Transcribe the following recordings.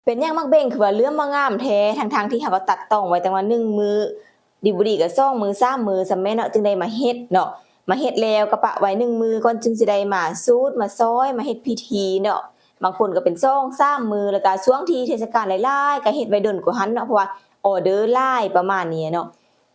เป็นหยังมักเบ่งคือว่าเรื่องบ่งามแท้ทั้งๆที่เขาก็ตัดต้องไว้แต่ว่า1มื้อดีบ่ดีก็2มื้อ3มื้อซั้นแหมเนาะจึงได้มาเฮ็ดเนาะมาเฮ็ดแล้วก็ปะไว้1มื้อก่อนจึงสิได้มาสูดมาซอยมาเฮ็ดพิธีเนาะบางคนก็เป็น2 3มื้อแล้วก็ช่วงที่เทศกาลหลายๆก็เฮ็ดไว้โดนกว่าหั้นเนาะเพราะว่าออเดอร์หลายประมาณนี้เนาะ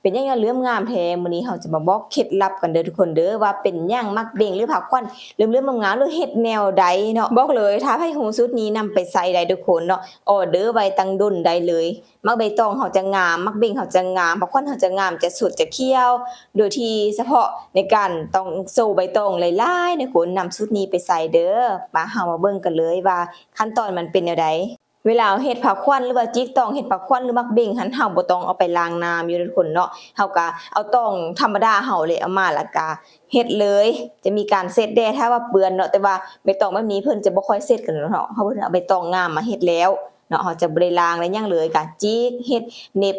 เป็นหยังเรื่องงามแท้มื้อนี้เราจะมาบอกเคล็ดลับกันเด้อทุกคนเด้อว่าเป็นหยังมักเบ่งหรือผักควันเรื่องงามๆหรือเฮ็ดแนวใดเนาะบอกเลยถ้าไผฮู้สูตรนี้นำไปใส่ได้ทุกคนเนาะ ออเดอร์ไว้ตั้งดนได้เลยมักใบตองเขาจะงามมักเบ่งเขาจะงามผักข้อนเขาจะงามจะสดจะเขียวโดยที่เฉพาะในการต้องโซใบตองหลายๆเนี่ยคุณนำสูตรนี้ไปใส่เด้อมาเฮามาเบิ่งกันเลยว่าขั้นตอนมันเป็นแนวใดเวลาเฮ็ดผักควันหรือว่าจิกตองเฮ็ดผักควันหรือมักเบ่งหันเฮาบ่ต้องเอาไปล้างน้ำอยู่ทุกคนเนาะเฮาก็เอาตองธรรมดาเฮาเลยเอามาแล้วก็เฮ็ดเลยจะมีการเช็ดแดดถ้าว่าเปื้อนเนาะแต่ว่าใบตองแบบนี้เพิ่นจะบ่ค่อยเช็ดกันเนาะเฮาเพิ่นเอาใบตองงามมาเฮ็ดแล้วเนาะเฮาจะบ่ได้ล้างได้หยังเลยก็จิกเฮ็ดเหน็บ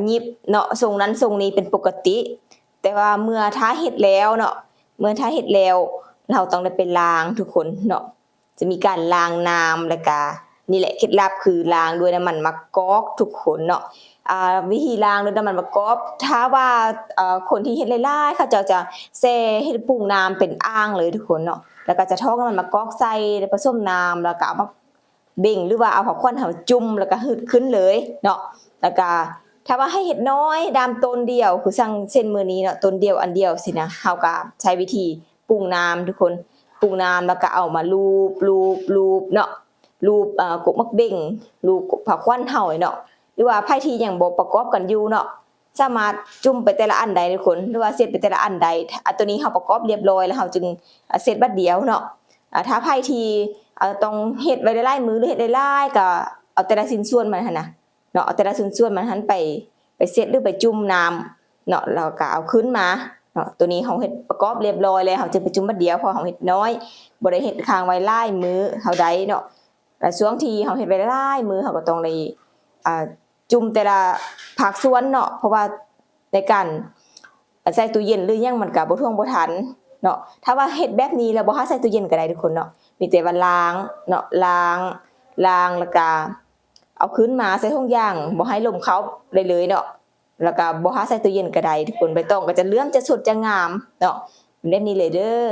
หยิบเนาะทรงนั้นทรงนี้เป็นปกติแต่ว่าเมื่อถ้าเฮ็ดแล้วเนาะเมื่อถ้าเฮ็ดแล้วเราต้องได้ไปล้างทุกคนเนาะจะมีการล้างน้ำแล้วก็นี่แหละเคล็ดลับคือล้างด้วยน้ำมันมะกอกทุกคนเนาะวิธีล้างด้วยน้ำมันมะกอกถ้าว่าคนที่เฮ็ดหลายๆเขาเจ้าจะแช่เฮ็ดปรุงน้ำเป็นอ่างเลยทุกคนเนาะแล้วก็จะทอกน้ำมันมะกอกใส่แล้วผสมน้ำแล้วก็เอามาเบ่งหรือว่าเอาผักควันเฮาจุ่มแล้วก็หืดขึ้นเลยเนาะแล้วก็ถ้าว่าให้เฮ็ดน้อยดามต้นเดียวคือสั่งเช่นมื้อนี้เนาะต้นเดียวอันเดียวสินะเฮาก็ใช้วิธีปรุงน้ำทุกคนปรุงน้ำแล้วก็เอามาลูบเนาะ รูปกกมักเบ่งรูปผักควันเฮาเนาะหรือว่าไผที่ยังบ่ประกอบกันอยู่เนาะสามารถจุ่มไปแต่ละอันใดทุกคนหรือว่าเสร็จไปแต่ละอันใดตัวนี้เฮาประกอบเรียบร้อยแล้วเฮาจึงเสร็จบัดเดียวเนาะถ้าไผที่ต้องเฮ็ดไว้หลายๆมื้อหรือเฮ็ดหลายๆก็เอาแต่ละชิ้นส่วนมันหั่นน่ะเนาะเอาแต่ละชิ้นส่วนมันหันไปเสร็จหรือไปจุ่มน้ำเนาะแล้วก็เอาขึ้นมาเนาะตัวนี้เฮาเฮ็ดประกอบเรียบร้อยแล้วเฮาจึงไปจุ่มบัดเดียวเพราะเฮาเฮ็ดน้อยบ่ได้เฮ็ดค้างไว้หลายมื้อเท่าใดเนาะ แต่ช่วงที่เฮาเฮ็ดไปหลายมื้อเฮาก็ต้องได้จุ่มแต่ละภาคส่วนเนาะเพราะว่าในการใส่ตู้เย็นหรือหยังมันก็บ่ท่วงบ่ทันเนาะถ้าว่าเฮ็ดแบบนี้แล้วบ่ทันใส่ตู้เย็นก็ได้ทุกคนเนาะมีแต่ว่าล้างเนาะล้างแล้วก็เอาขึ้นมาใส่ถุงยางบ่ให้ลมเข้าได้เลยเนาะแล้วก็บ่ทันใส่ตู้เย็นก็ได้ทุกคนใบตองก็จะเหลืองจะสดจะงามเนาะแบบนี้เลยเด้อ